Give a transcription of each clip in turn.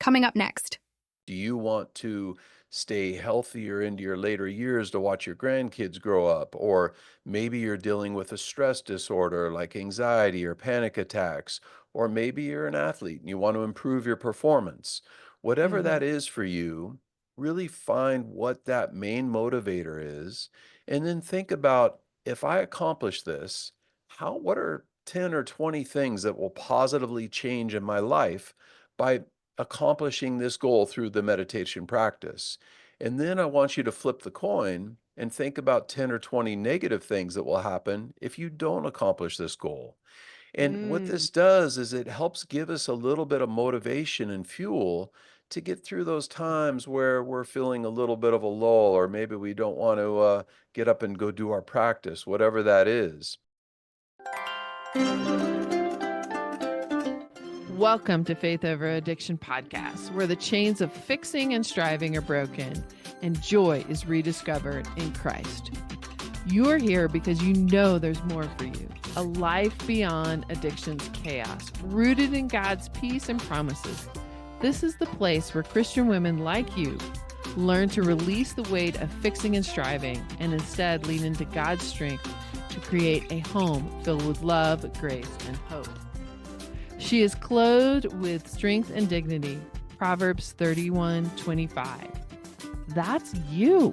coming up next. Do you want to stay healthier into your later years to watch your grandkids grow up? Or maybe you're dealing with a stress disorder like anxiety or panic attacks. Or maybe you're an athlete and you want to improve your performance. Whatever Mhm. that is for you, really find what that main motivator is. And then think about, if I accomplish this, what are 10 or 20 things that will positively change in my life by accomplishing this goal through the meditation practice? And then I want you to flip the coin and think about 10 or 20 negative things that will happen if you don't accomplish this goal. And what Mm. this does is it helps give us a little bit of motivation and fuel to get through those times where we're feeling a little bit of a lull, or maybe we don't want to get up and go do our practice, whatever that is. Welcome to Faith Over Addiction podcast, where the chains of fixing and striving are broken and joy is rediscovered in Christ. You are here because you know there's more for you, a life beyond addiction's chaos, rooted in God's peace and promises. This is the place where Christian women like you learn to release the weight of fixing and striving and instead lean into God's strength to create a home filled with love, grace, and hope. She is clothed with strength and dignity. Proverbs 31:25. That's you.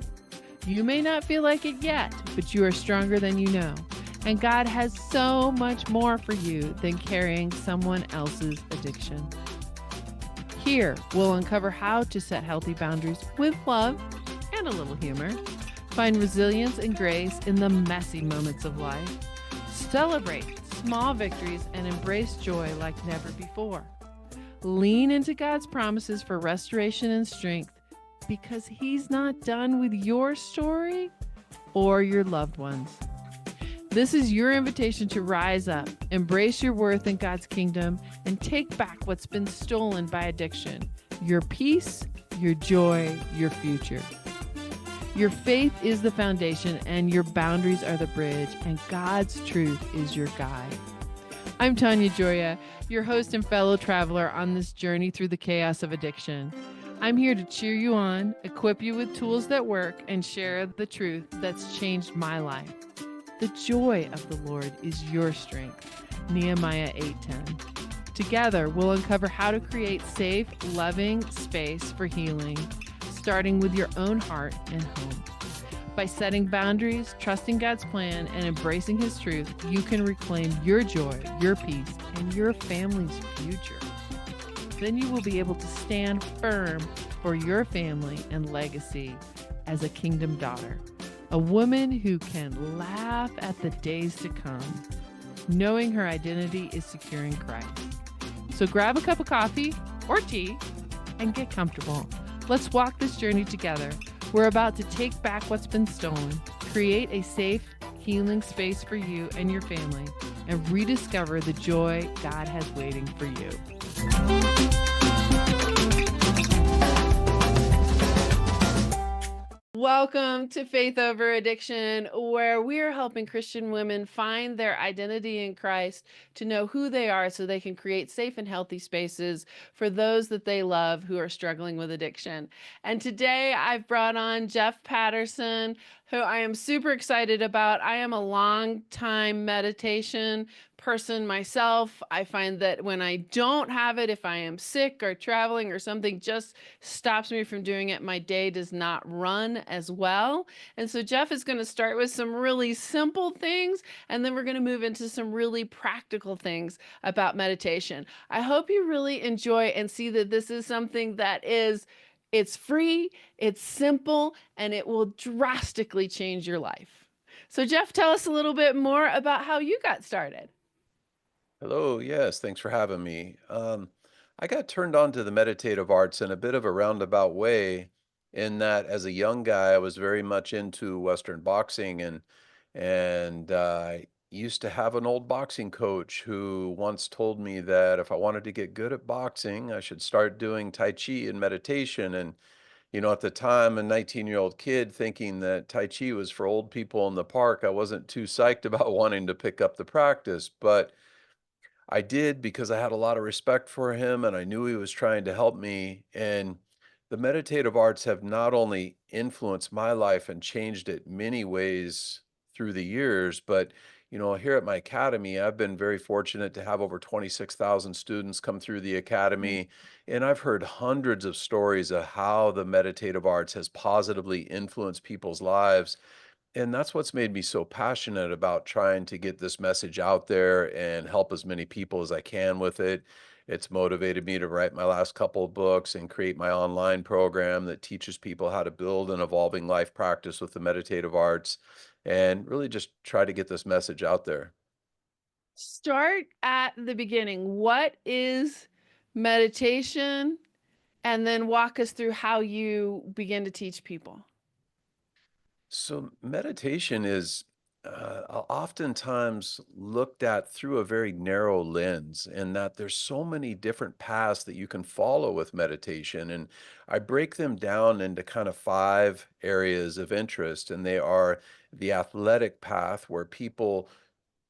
You may not feel like it yet, but you are stronger than you know. And God has so much more for you than carrying someone else's addiction. Here, we'll uncover how to set healthy boundaries with love and a little humor. Find resilience and grace in the messy moments of life. Celebrate small victories and embrace joy like never before. Lean into God's promises for restoration and strength because He's not done with your story or your loved ones. This is your invitation to rise up, embrace your worth in God's kingdom, and take back what's been stolen by addiction: your peace, your joy, your future. Your faith is the foundation, and your boundaries are the bridge, and God's truth is your guide. I'm Tanya Gioia, your host and fellow traveler on this journey through the chaos of addiction. I'm here to cheer you on, equip you with tools that work, and share the truth that's changed my life. The joy of the Lord is your strength. Nehemiah 8:10. Together, we'll uncover how to create safe, loving space for healing, starting with your own heart and home. By setting boundaries, trusting God's plan, and embracing His truth, you can reclaim your joy, your peace, and your family's future. Then you will be able to stand firm for your family and legacy as a kingdom daughter, a woman who can laugh at the days to come, knowing her identity is secure in Christ. So grab a cup of coffee or tea and get comfortable. Let's walk this journey together. We're about to take back what's been stolen, create a safe, healing space for you and your family, and rediscover the joy God has waiting for you. Welcome to Faith Over Addiction, where we're helping Christian women find their identity in Christ, to know who they are so they can create safe and healthy spaces for those that they love who are struggling with addiction. And today I've brought on Jeff Patterson, who I am super excited about. I am a long time meditation person myself. I find that when I don't have it, if I am sick or traveling or something just stops me from doing it, my day does not run as well. And so Jeff is going to start with some really simple things, and then we're going to move into some really practical things about meditation. I hope you really enjoy and see that this is something that it's free, it's simple, and it will drastically change your life. So Jeff, tell us a little bit more about how you got started. Hello, yes, thanks for having me. I got turned on to the meditative arts in a bit of a roundabout way, in that as a young guy, I was very much into Western boxing, and I used to have an old boxing coach who once told me that if I wanted to get good at boxing, I should start doing Tai Chi and meditation. And at the time, a 19-year-old kid thinking that Tai Chi was for old people in the park, I wasn't too psyched about wanting to pick up the practice, but I did because I had a lot of respect for him and I knew he was trying to help me. And the meditative arts have not only influenced my life and changed it many ways through the years, but here at my academy, I've been very fortunate to have over 26,000 students come through the Mm. academy, and I've heard hundreds of stories of how the meditative arts has positively influenced people's lives, and that's what's made me so passionate about trying to get this message out there and help as many people as I can with it. It's motivated me to write my last couple of books and create my online program that teaches people how to build an evolving life practice with the meditative arts and really just try to get this message out there. Start at the beginning. What is meditation? And then walk us through how you begin to teach people. So, meditation is oftentimes looked at through a very narrow lens, in that there's so many different paths that you can follow with meditation. And I break them down into kind of five areas of interest, and they are the athletic path, where people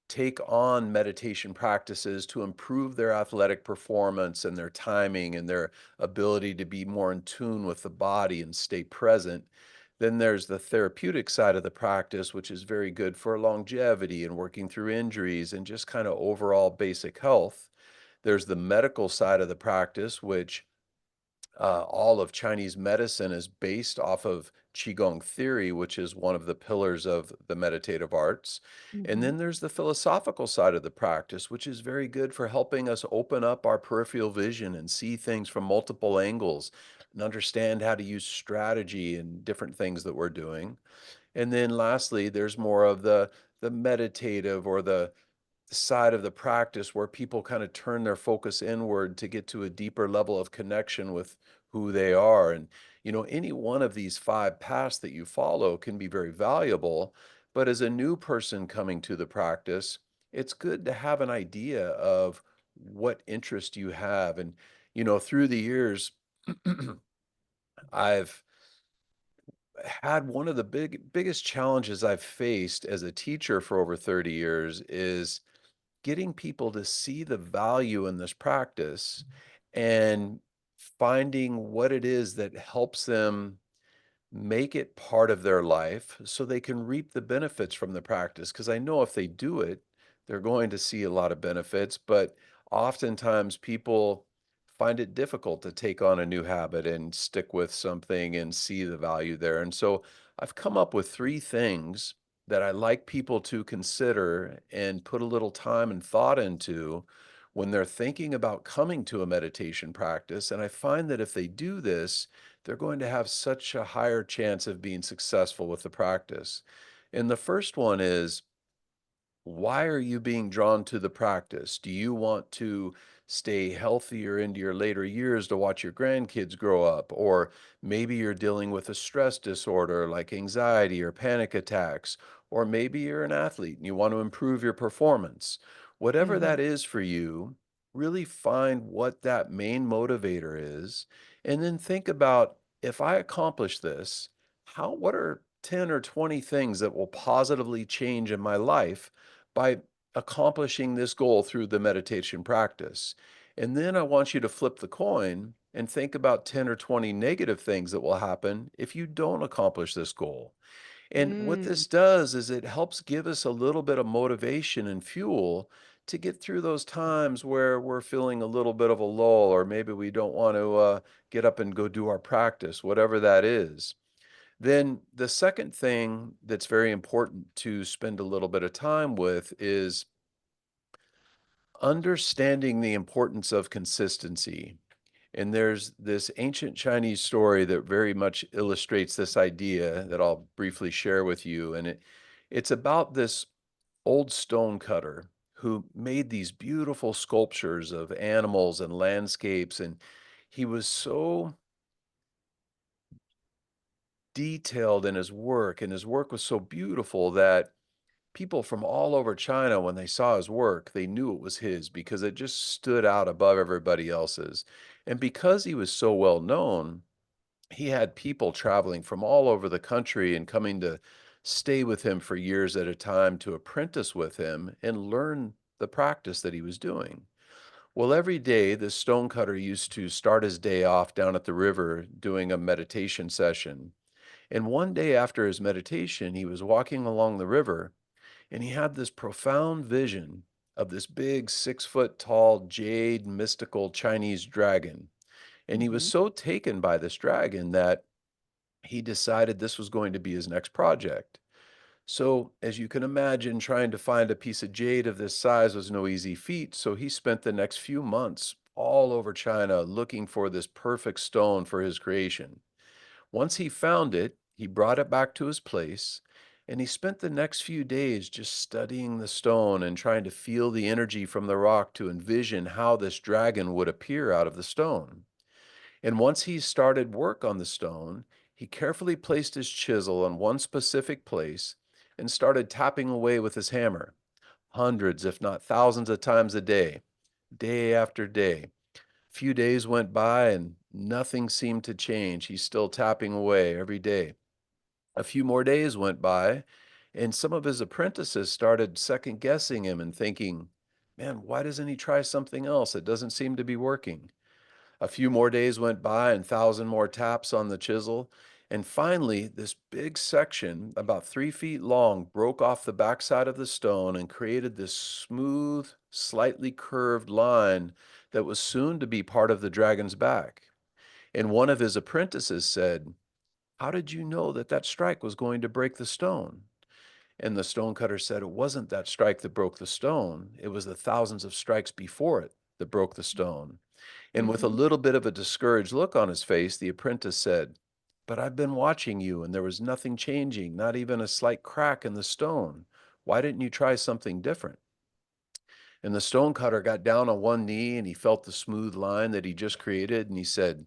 take on meditation practices to improve their athletic performance and their timing and their ability to be more in tune with the body and stay present. Then there's the therapeutic side of the practice, which is very good for longevity and working through injuries and just kind of overall basic health. There's the medical side of the practice, which all of Chinese medicine is based off of Qigong theory, which is one of the pillars of the meditative arts. And Mhm. then there's the philosophical side of the practice, which is very good for helping us open up our peripheral vision and see things from multiple angles and understand how to use strategy and different things that we're doing. And then lastly, there's more of the meditative or the side of the practice where people kind of turn their focus inward to get to a deeper level of connection with who they are. And, any one of these five paths that you follow can be very valuable. But as a new person coming to the practice, it's good to have an idea of what interest you have. And, through the years, I've had one of the biggest challenges I've faced as a teacher for over 30 years is getting people to see the value in this practice and finding what it is that helps them make it part of their life so they can reap the benefits from the practice. Because I know if they do it, they're going to see a lot of benefits. But oftentimes people find it difficult to take on a new habit and stick with something and see the value there. And so I've come up with three things that I like people to consider and put a little time and thought into when they're thinking about coming to a meditation practice. And I find that if they do this, they're going to have such a higher chance of being successful with the practice. And the first one is, why are you being drawn to the practice? Do you want to stay healthier into your later years to watch your grandkids grow up? Or maybe you're dealing with a stress disorder like anxiety or panic attacks. Or maybe you're an athlete and you want to improve your performance. Whatever that Mhm. is for you, really find what that main motivator is. And then think about, if I accomplish this, what are 10 or 20 things that will positively change in my life by accomplishing this goal through the meditation practice? And then I want you to flip the coin and think about 10 or 20 negative things that will happen if you don't accomplish this goal. And what Mm. this does is it helps give us a little bit of motivation and fuel to get through those times where we're feeling a little bit of a lull, or maybe we don't want to get up and go do our practice, whatever that is. Then the second thing that's very important to spend a little bit of time with is understanding the importance of consistency. And there's this ancient Chinese story that very much illustrates this idea that I'll briefly share with you. And it's about this old stone cutter who made these beautiful sculptures of animals and landscapes. And he was so detailed in his work, and his work was so beautiful that people from all over China, when they saw his work, they knew it was his because it just stood out above everybody else's. And because he was so well known, he had people traveling from all over the country and coming to stay with him for years at a time to apprentice with him and learn the practice that he was doing. Well, every day, the stonecutter used to start his day off down at the river doing a meditation session. And one day after his meditation, he was walking along the river and he had this profound vision of this big 6 foot tall jade mystical Chinese dragon. And he was Hmm. so taken by this dragon that he decided this was going to be his next project. So, as you can imagine, trying to find a piece of jade of this size was no easy feat. So, he spent the next few months all over China looking for this perfect stone for his creation. Once he found it, he brought it back to his place, and he spent the next few days just studying the stone and trying to feel the energy from the rock to envision how this dragon would appear out of the stone. And once he started work on the stone, he carefully placed his chisel in one specific place and started tapping away with his hammer, hundreds, if not thousands of times a day, day after day. Few days went by and nothing seemed to change. He's still tapping away every day. A few more days went by, and some of his apprentices started second guessing him and thinking, man, why doesn't he try something else? It doesn't seem to be working. A few more days went by and thousand more taps on the chisel. And finally, this big section, about 3 feet long, broke off the backside of the stone and created this smooth, slightly curved line that was soon to be part of the dragon's back. And one of his apprentices said, how did you know that that strike was going to break the stone? And the stonecutter said, it wasn't that strike that broke the stone, it was the thousands of strikes before it that broke the stone. And with a Hmm. little bit of a discouraged look on his face, the apprentice said, but I've been watching you, and there was nothing changing, not even a slight crack in the stone. Why didn't you try something different? And the stonecutter got down on one knee and he felt the smooth line that he just created, and he said,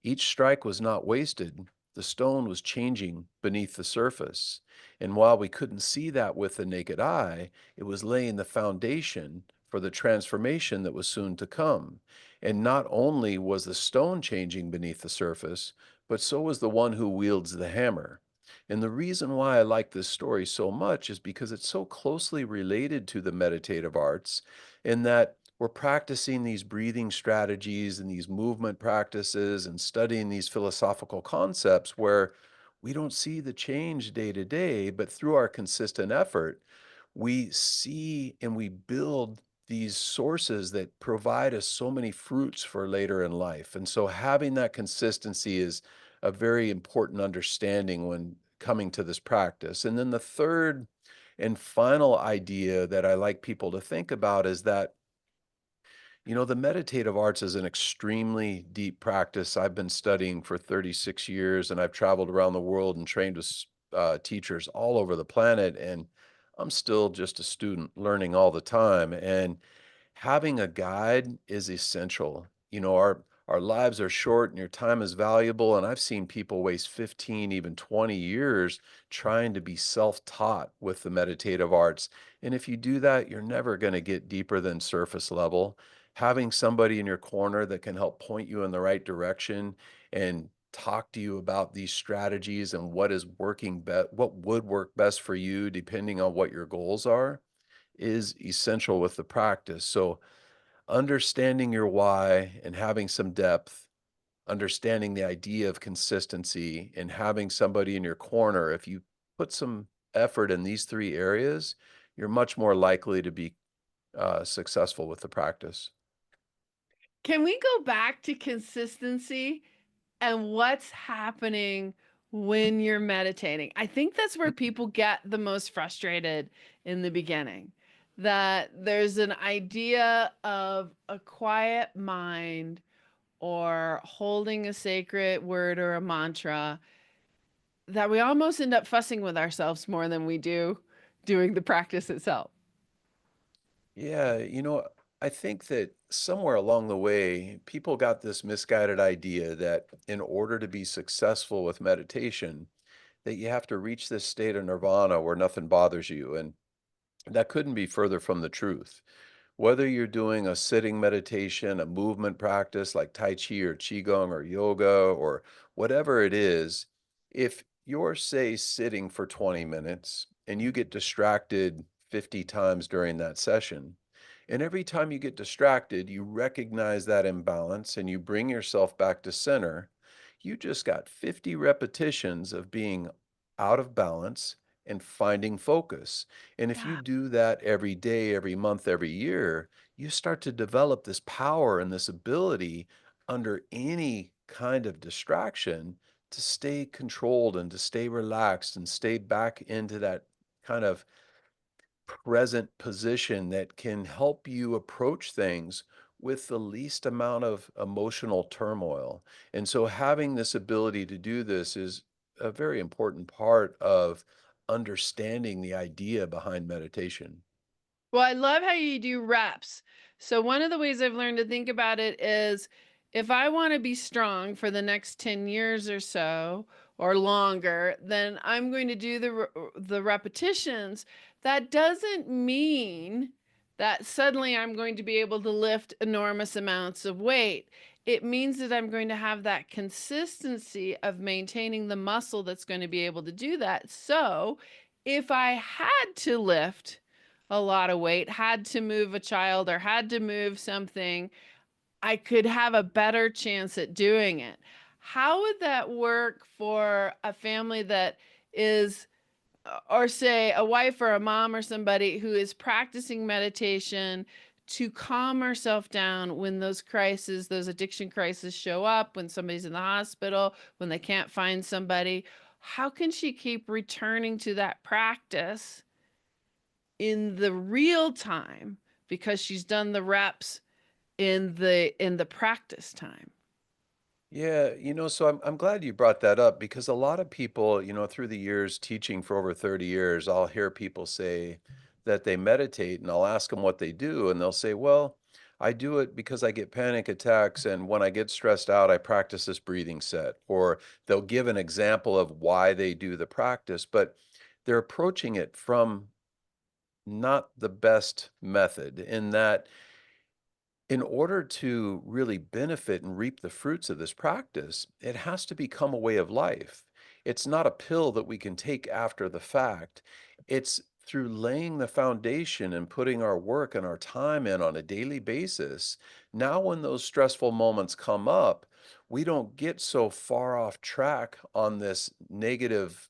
each strike was not wasted. The stone was changing beneath the surface. And while we couldn't see that with the naked eye, it was laying the foundation for the transformation that was soon to come. And not only was the stone changing beneath the surface, but so was the one who wields the hammer. And the reason why I like this story so much is because it's so closely related to the meditative arts, in that we're practicing these breathing strategies and these movement practices and studying these philosophical concepts where we don't see the change day to day, but through our consistent effort, we see and we build these sources that provide us so many fruits for later in life. And so having that consistency is a very important understanding when coming to this practice. And then the third and final idea that I like people to think about is that the meditative arts is an extremely deep practice. I've been studying for 36 years and I've traveled around the world and trained with teachers all over the planet. And I'm still just a student learning all the time. And having a guide is essential. Our lives are short and your time is valuable. And I've seen people waste 15, even 20 years trying to be self-taught with the meditative arts. And if you do that, you're never going to get deeper than surface level. Having somebody in your corner that can help point you in the right direction and talk to you about these strategies and what would work best for you depending on what your goals are is essential with the practice. So, understanding your why and having some depth, understanding the idea of consistency, and having somebody in your corner, if you put some effort in these three areas, you're much more likely to be successful with the practice. Can we go back to consistency and what's happening when you're meditating? I think that's where people get the most frustrated in the beginning. That there's an idea of a quiet mind or holding a sacred word or a mantra that we almost end up fussing with ourselves more than we do doing the practice itself. Yeah, I think that somewhere along the way, people got this misguided idea that in order to be successful with meditation, that you have to reach this state of nirvana where nothing bothers you. And that couldn't be further from the truth. Whether you're doing a sitting meditation, a movement practice like Tai Chi or Qigong or yoga or whatever it is, if you're, say, sitting for 20 minutes and you get distracted 50 times during that session, And every time you get distracted, you recognize that imbalance and you bring yourself back to center. You just got 50 repetitions of being out of balance and finding focus. And if you Yeah. do that every day, every month, every year, you start to develop this power and this ability under any kind of distraction to stay controlled and to stay relaxed and stay back into that kind of present position that can help you approach things with the least amount of emotional turmoil. And so having this ability to do this is a very important part of understanding the idea behind meditation. Well, I love how you do reps. So, one of the ways I've learned to think about it is if I want to be strong for the next 10 years or so or longer, then I'm going to do the repetitions. That doesn't mean that suddenly I'm going to be able to lift enormous amounts of weight. It means that I'm going to have that consistency of maintaining the muscle that's going to be able to do that. So, if I had to lift a lot of weight, had to move a child or had to move something, I could have a better chance at doing it. How would that work for a family that is, or say a wife or a mom or somebody who is practicing meditation to calm herself down when those crises, those addiction crises show up, when somebody's in the hospital, when they can't find somebody? How can she keep returning to that practice in the real time because she's done the reps in the practice time? Yeah, so I'm glad you brought that up because a lot of people, through the years teaching for over 30 years, I'll hear people say that they meditate and I'll ask them what they do and they'll say, "Well, I do it because I get panic attacks and when I get stressed out, I practice this breathing set." Or they'll give an example of why they do the practice, but they're approaching it from not the best method in that in order to really benefit and reap the fruits of this practice, it has to become a way of life. It's not a pill that we can take after the fact. It's through laying the foundation and putting our work and our time in on a daily basis. Now, when those stressful moments come up, we don't get so far off track on this negative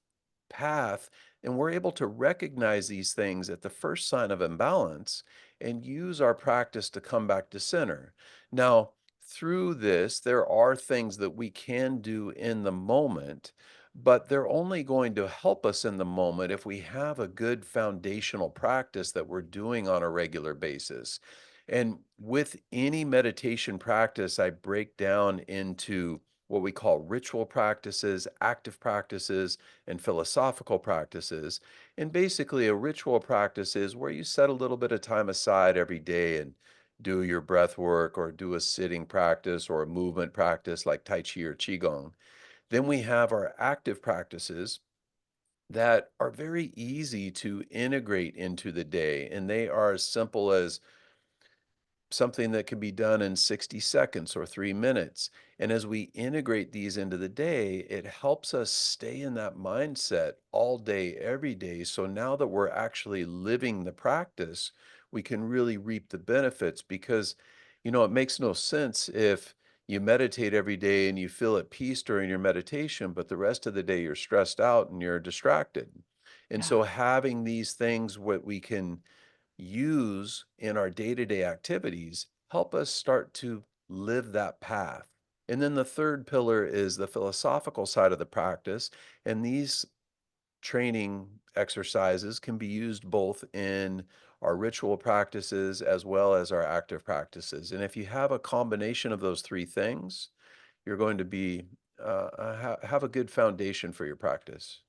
path, and we're able to recognize these things at the first sign of imbalance and use our practice to come back to center. Now, through this, there are things that we can do in the moment, but they're only going to help us in the moment if we have a good foundational practice that we're doing on a regular basis. And with any meditation practice, I break down into what we call ritual practices, active practices, and philosophical practices. And basically, a ritual practice is where you set a little bit of time aside every day and do your breath work or do a sitting practice or a movement practice like Tai Chi or Qigong. Then we have our active practices that are very easy to integrate into the day. And they are as simple as something that can be done in 60 seconds or 3 minutes. And as we integrate these into the day, it helps us stay in that mindset all day, every day. So now that we're actually living the practice, we can really reap the benefits because, it makes no sense if you meditate every day and you feel at peace during your meditation, but the rest of the day you're stressed out and you're distracted. And Yeah. so having these things, what we can use in our day-to-day activities help us start to live that path. And then the third pillar is the philosophical side of the practice. And these training exercises can be used both in our ritual practices as well as our active practices. And if you have a combination of those three things, you're going to be have a good foundation for your practice.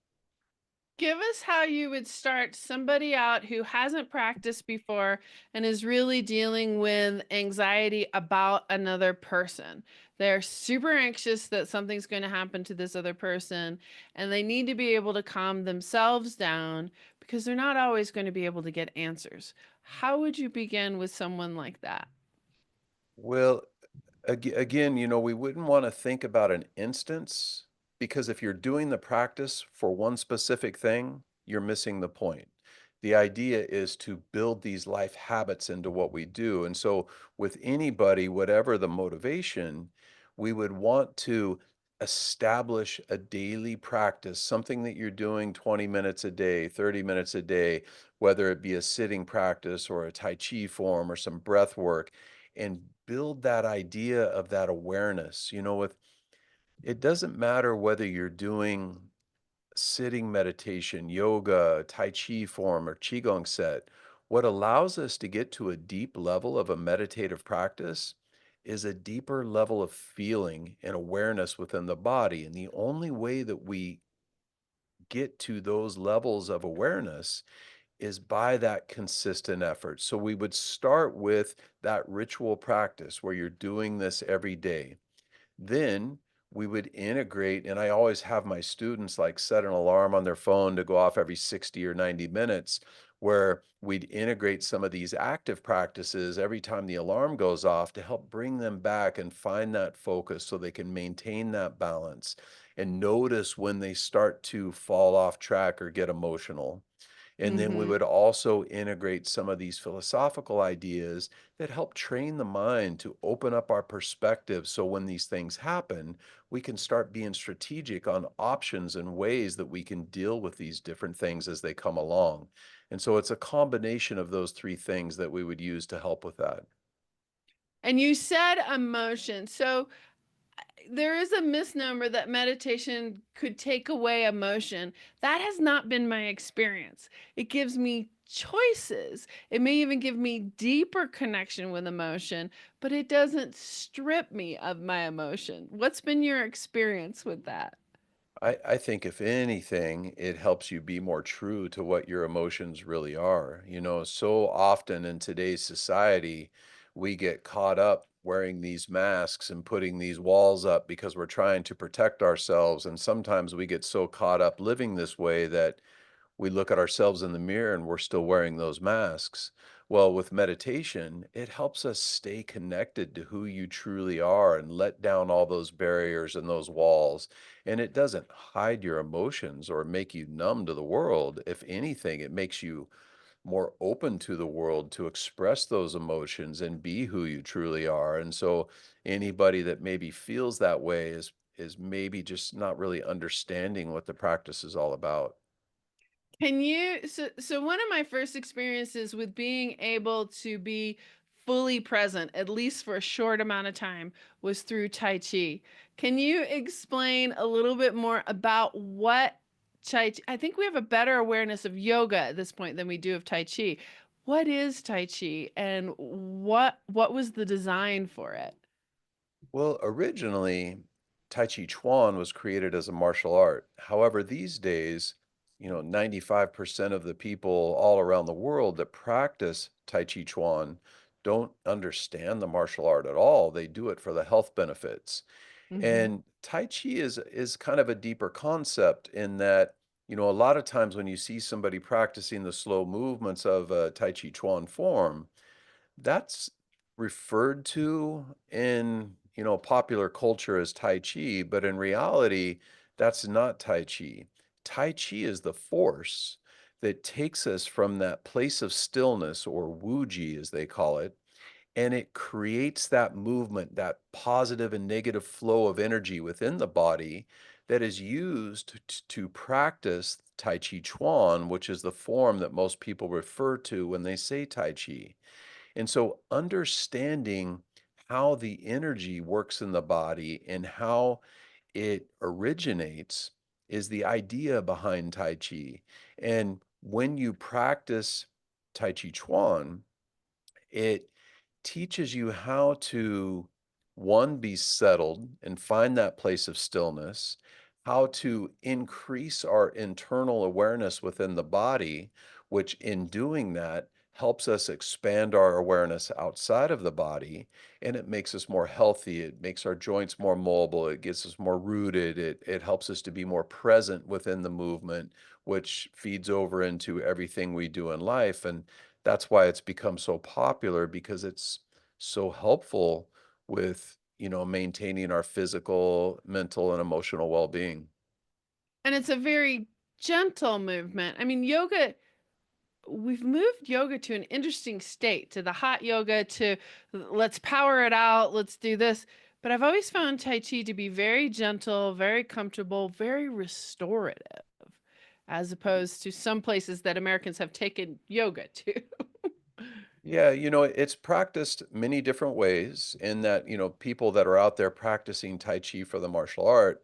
Give us how you would start somebody out who hasn't practiced before and is really dealing with anxiety about another person. They're super anxious that something's going to happen to this other person, and they need to be able to calm themselves down because they're not always going to be able to get answers. How would you begin with someone like that? Well, again, we wouldn't want to think about an instance because if you're doing the practice for one specific thing, you're missing the point. The idea is to build these life habits into what we do. And so, with anybody, whatever the motivation, we would want to establish a daily practice, something that you're doing 20 minutes a day, 30 minutes a day, whether it be a sitting practice or a Tai Chi form or some breath work, and build that idea of that awareness. With it doesn't matter whether you're doing sitting meditation, yoga, Tai Chi form, or Qigong set. What allows us to get to a deep level of a meditative practice is a deeper level of feeling and awareness within the body. And the only way that we get to those levels of awareness is by that consistent effort. So we would start with that ritual practice where you're doing this every day. Then we would integrate, and I always have my students like set an alarm on their phone to go off every 60 or 90 minutes, where we'd integrate some of these active practices every time the alarm goes off to help bring them back and find that focus so they can maintain that balance and notice when they start to fall off track or get emotional. And then we Mhm. would also integrate some of these philosophical ideas that help train the mind to open up our perspective. So when these things happen, we can start being strategic on options and ways that we can deal with these different things as they come along. And so it's a combination of those three things that we would use to help with that. And you said emotion. So there is a misnomer that meditation could take away emotion. That has not been my experience. It gives me choices. It may even give me deeper connection with emotion, but it doesn't strip me of my emotion. What's been your experience with that? I think if anything, it helps you be more true to what your emotions really are. So often in today's society, we get caught up wearing these masks and putting these walls up because we're trying to protect ourselves. And sometimes we get so caught up living this way that we look at ourselves in the mirror and we're still wearing those masks. Well, with meditation, it helps us stay connected to who you truly are and let down all those barriers and those walls. And it doesn't hide your emotions or make you numb to the world. If anything, it makes you more open to the world to express those emotions and be who you truly are. And so anybody that maybe feels that way is maybe just not really understanding what the practice is all about. Can you so one of my first experiences with being able to be fully present, at least for a short amount of time, was through Tai Chi. Can you explain a little bit more about what Tai Chi? I think we have a better awareness of yoga at this point than we do of Tai Chi. What is Tai Chi and what was the design for it? Well, originally, Tai Chi Chuan was created as a martial art. However, these days, 95% of the people all around the world that practice Tai Chi Chuan don't understand the martial art at all. They do it for the health benefits. Mhm. And Tai Chi is kind of a deeper concept in that, a lot of times when you see somebody practicing the slow movements of a Tai Chi Chuan form, that's referred to in, popular culture as Tai Chi, but in reality, that's not Tai Chi. Tai Chi is the force that takes us from that place of stillness, or Wuji as they call it, and it creates that movement, that positive and negative flow of energy within the body that is used to practice Tai Chi Chuan, which is the form that most people refer to when they say Tai Chi. And so understanding how the energy works in the body and how it originates is the idea behind Tai Chi. And when you practice Tai Chi Chuan, it teaches you how to, one, be settled and find that place of stillness, how to increase our internal awareness within the body, which in doing that helps us expand our awareness outside of the body, and it makes us more healthy. It makes our joints more mobile. It gets us more rooted. It helps us to be more present within the movement, which feeds over into everything we do in life. And that's why it's become so popular, because it's so helpful with, maintaining our physical, mental, and emotional well-being. And it's a very gentle movement. I mean, yoga we've moved yoga to an interesting state, to the hot yoga, to let's power it out, let's do this. But I've always found Tai Chi to be very gentle, very comfortable, very restorative, as opposed to some places that Americans have taken yoga to. Yeah, it's practiced many different ways in that, people that are out there practicing Tai Chi for the martial art,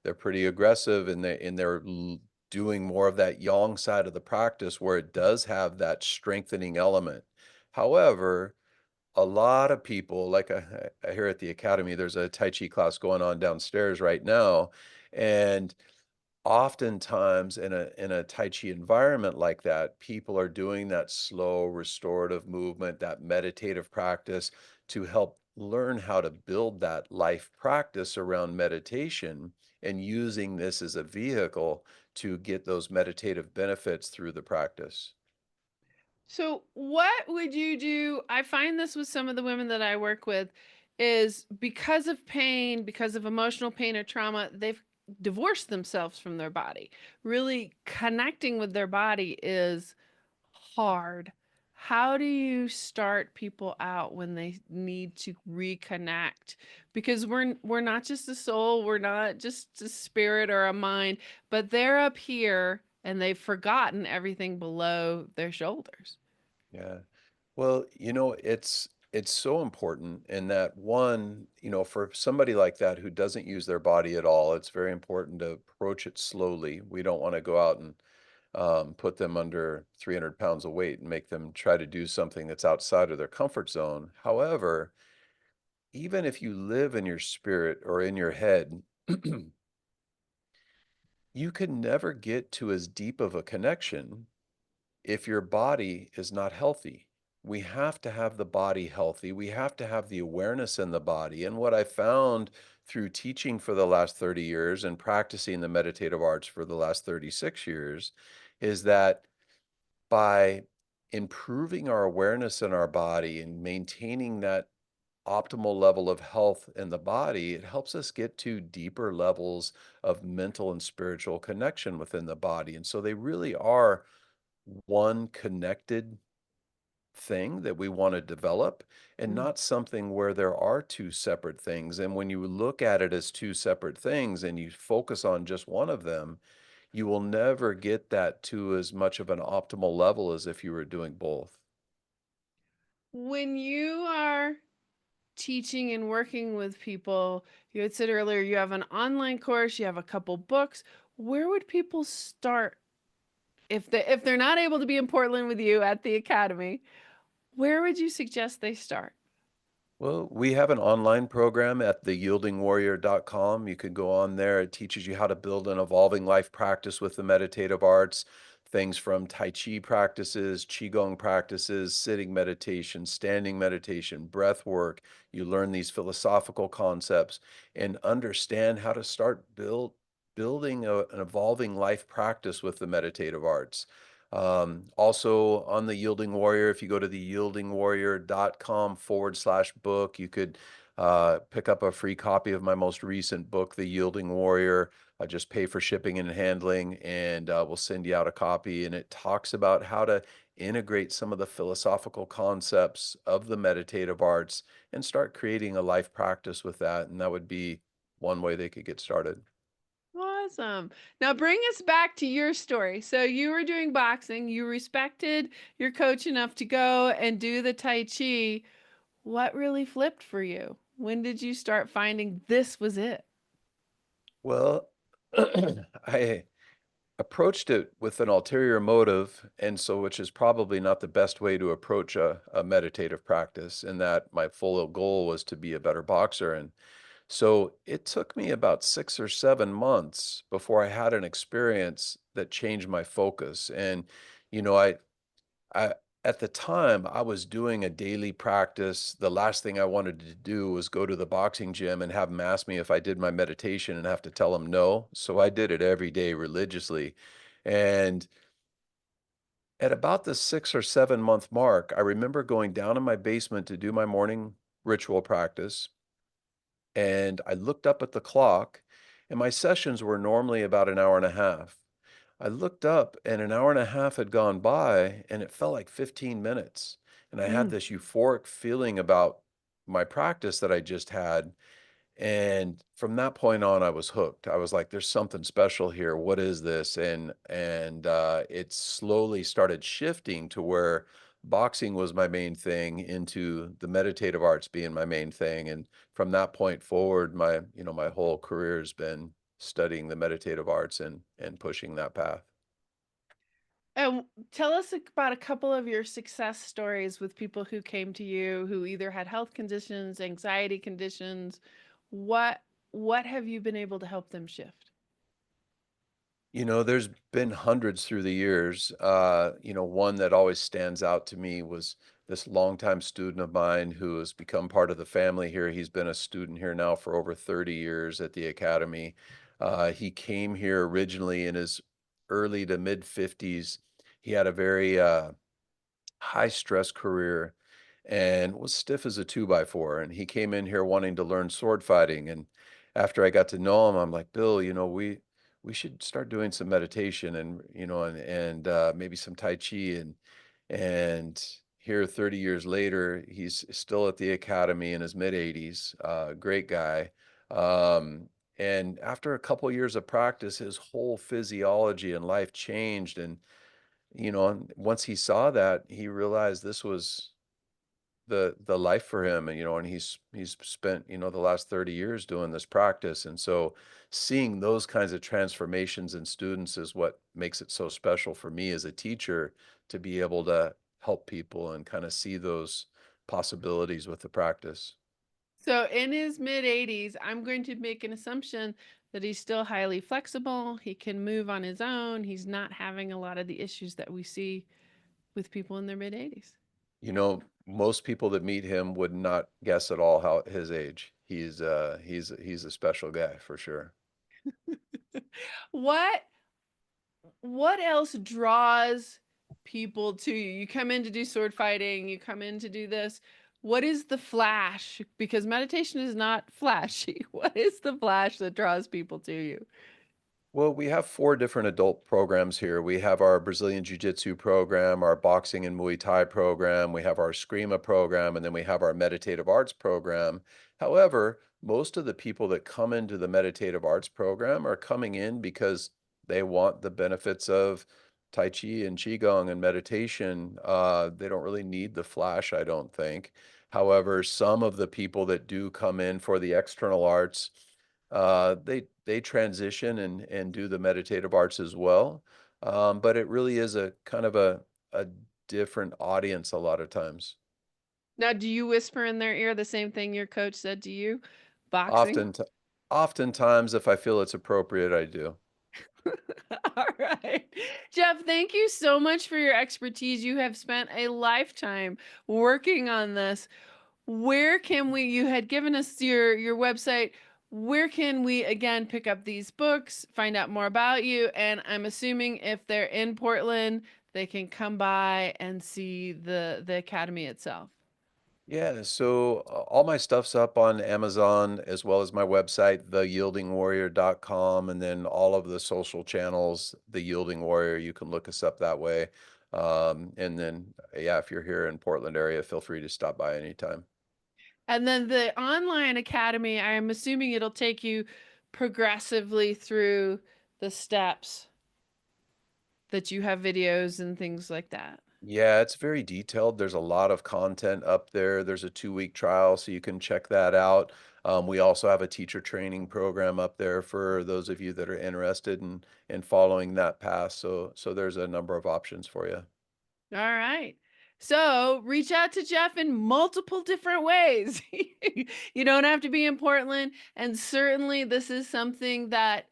they're pretty aggressive and they're doing more of that yang side of the practice where it does have that strengthening element. However, a lot of people, like I hear at the academy, there's a Tai Chi class going on downstairs right now, and oftentimes in a Tai Chi environment like that, people are doing that slow restorative movement, that meditative practice to help learn how to build that life practice around meditation and using this as a vehicle to get those meditative benefits through the practice. So, what would you do? I find this with some of the women that I work with is because of pain, because of emotional pain or trauma, they've divorced themselves from their body. Really connecting with their body is hard. How do you start people out when they need to reconnect? Because we're not just a soul, we're not just a spirit or a mind, but they're up here and they've forgotten everything below their shoulders. Yeah. Well, it's so important in that one, for somebody like that who doesn't use their body at all, it's very important to approach it slowly. We don't want to go out and put them under 300 pounds of weight and make them try to do something that's outside of their comfort zone. However, even if you live in your spirit or in your head, you can never get to as deep of a connection if your body is not healthy. We have to have the body healthy. We have to have the awareness in the body. And what I found through teaching for the last 30 years and practicing the meditative arts for the last 36 years is that by improving our awareness in our body and maintaining that optimal level of health in the body, it helps us get to deeper levels of mental and spiritual connection within the body. And so they really are one connected thing that we want to develop and Mm. not something where there are two separate things. And when you look at it as two separate things and you focus on just one of them, you will never get that to as much of an optimal level as if you were doing both. When you are teaching and working with people, you had said earlier you have an online course, you have a couple books. Where would people start if they're not able to be in Portland with you at the academy? Where would you suggest they start? Well, we have an online program at theyieldingwarrior.com. You could go on there. It teaches you how to build an evolving life practice with the meditative arts, things from Tai Chi practices, Qigong practices, sitting meditation, standing meditation, breath work. You learn these philosophical concepts and understand how to start building an evolving life practice with the meditative arts. Also on the Yielding Warrior, if you go to theyieldingwarrior.com/book, you could pick up a free copy of my most recent book, The Yielding Warrior. I just pay for shipping and handling, and we'll send you out a copy. And it talks about how to integrate some of the philosophical concepts of the meditative arts and start creating a life practice with that. And that would be one way they could get started. Awesome. Now bring us back to your story. So you were doing boxing, you respected your coach enough to go and do the Tai Chi. What really flipped for you? When did you start finding this was it? Well, I approached it with an ulterior motive, and so which is probably not the best way to approach a meditative practice, in that my full goal was to be a better boxer. And so it took me about 6 or 7 months before I had an experience that changed my focus. And, you know, I at the time, I was doing a daily practice. The last thing I wanted to do was go to the boxing gym and have them ask me if I did my meditation and have to tell them no. So I did it every day religiously. And at about the 6 or 7 month mark, I remember going down in my basement to do my morning ritual practice. And I looked up at the clock, and my sessions were normally about an hour and a half. I looked up and an hour and a half had gone by and it felt like 15 minutes. And I had Mm. this euphoric feeling about my practice that I just had. And from that point on, I was hooked. I was like, "There's something special here. What is this?" And it slowly started shifting to where boxing was my main thing, into the meditative arts being my main thing. And from that point forward, my whole career has been studying the meditative arts and pushing that path. And tell us about a couple of your success stories with people who came to you who either had health conditions, anxiety conditions. What what have you been able to help them shift? There's been hundreds through the years. One that always stands out to me was this longtime student of mine who has become part of the family here. He's been a student here now for over 30 years at the academy. He came here originally in his early to mid 50s. He had a very high stress career and was stiff as a two by four. And he came in here wanting to learn sword fighting. And after I got to know him, I'm like, Bill, we should start doing some meditation and maybe some Tai Chi and here 30 years later, he's still at the academy in his mid 80s. Great guy. And after a couple years of practice, his whole physiology and life changed. And once he saw that, he realized this was the life for him, and he's spent, the last 30 years doing this practice. And so seeing those kinds of transformations in students is what makes it so special for me as a teacher to be able to help people and kind of see those possibilities with the practice. So in his mid 80s, I'm going to make an assumption that he's still highly flexible. He can move on his own. He's not having a lot of the issues that we see with people in their mid 80s. Most people that meet him would not guess at all how his age. He's a special guy for sure. What what else draws people to you? You come in to do sword fighting, you come in to do this. What is the flash? Because meditation is not flashy. What is the flash that draws people to you? Well, we have 4 different adult programs here. We have our Brazilian Jiu-Jitsu program, our boxing and Muay Thai program, we have our Screama program, and then we have our meditative arts program. However, most of the people that come into the meditative arts program are coming in because they want the benefits of Tai Chi and Qigong and meditation. They don't really need the flash, I don't think. However, some of the people that do come in for the external arts, they transition and do the meditative arts as well, but it really is a kind of a different audience a lot of times. Now, do you whisper in their ear the same thing your coach said to you? Boxing? Often, oftentimes, if I feel it's appropriate, I do. All right. Jeff, thank you so much for your expertise. You have spent a lifetime working on this. Where can we, you had given us your website. Where can we again pick up these books, find out more about you? And I'm assuming if they're in Portland, they can come by and see the academy itself. Yeah, so all my stuff's up on Amazon as well as my website, theyieldingwarrior.com, and then all of the social channels, The Yielding Warrior. You can look us up that way. And then, yeah, if you're here in Portland area, feel free to stop by anytime. And then the online academy, I'm assuming it'll take you progressively through the steps that you have videos and things like that. Yeah, it's very detailed. There's a lot of content up there. There's a 2-week trial, so you can check that out. We also have a teacher training program up there for those of you that are interested in following that path. So there's a number of options for you. All right. So reach out to Jeff in multiple different ways. You don't have to be in Portland. And certainly, this is something that,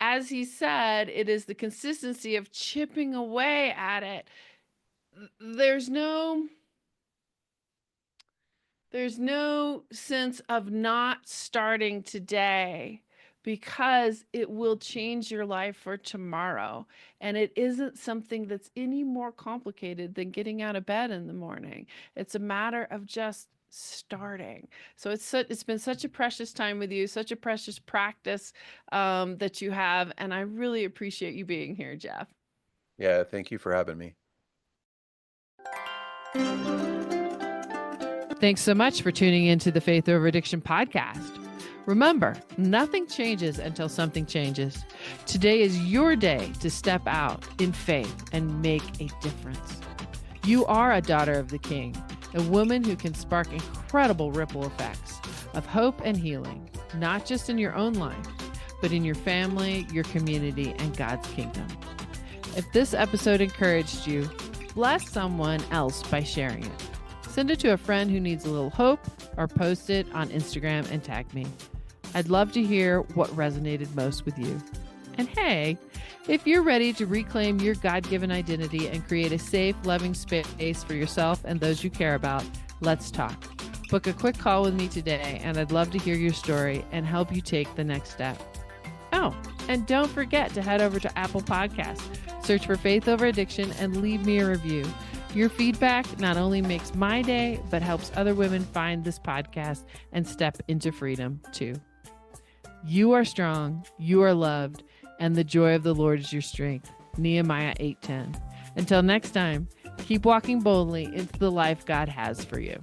as he said, it is the consistency of chipping away at it. There's no There's no sense of not starting today because it will change your life for tomorrow. And it isn't something that's any more complicated than getting out of bed in the morning. It's a matter of just starting. So it's been such a precious time with you, such a precious practice that you have. And I really appreciate you being here, Jeff. Yeah, thank you for having me. Thanks so much for tuning into the Faith Over Addiction podcast. Remember, nothing changes until something changes. Today is your day to step out in faith and make a difference. You are a daughter of the King, a woman who can spark incredible ripple effects of hope and healing, not just in your own life, but in your family, your community, and God's kingdom. If this episode encouraged you, bless someone else by sharing it. Send it to a friend who needs a little hope or post it on Instagram and tag me. I'd love to hear what resonated most with you. And hey, if you're ready to reclaim your God-given identity and create a safe, loving space for yourself and those you care about, let's talk. Book a quick call with me today, and I'd love to hear your story and help you take the next step. Oh, and don't forget to head over to Apple Podcasts, search for Faith Over Addiction, and leave me a review. Your feedback not only makes my day, but helps other women find this podcast and step into freedom too. You are strong, you are loved, and the joy of the Lord is your strength. Nehemiah 8:10. Until next time, keep walking boldly into the life God has for you.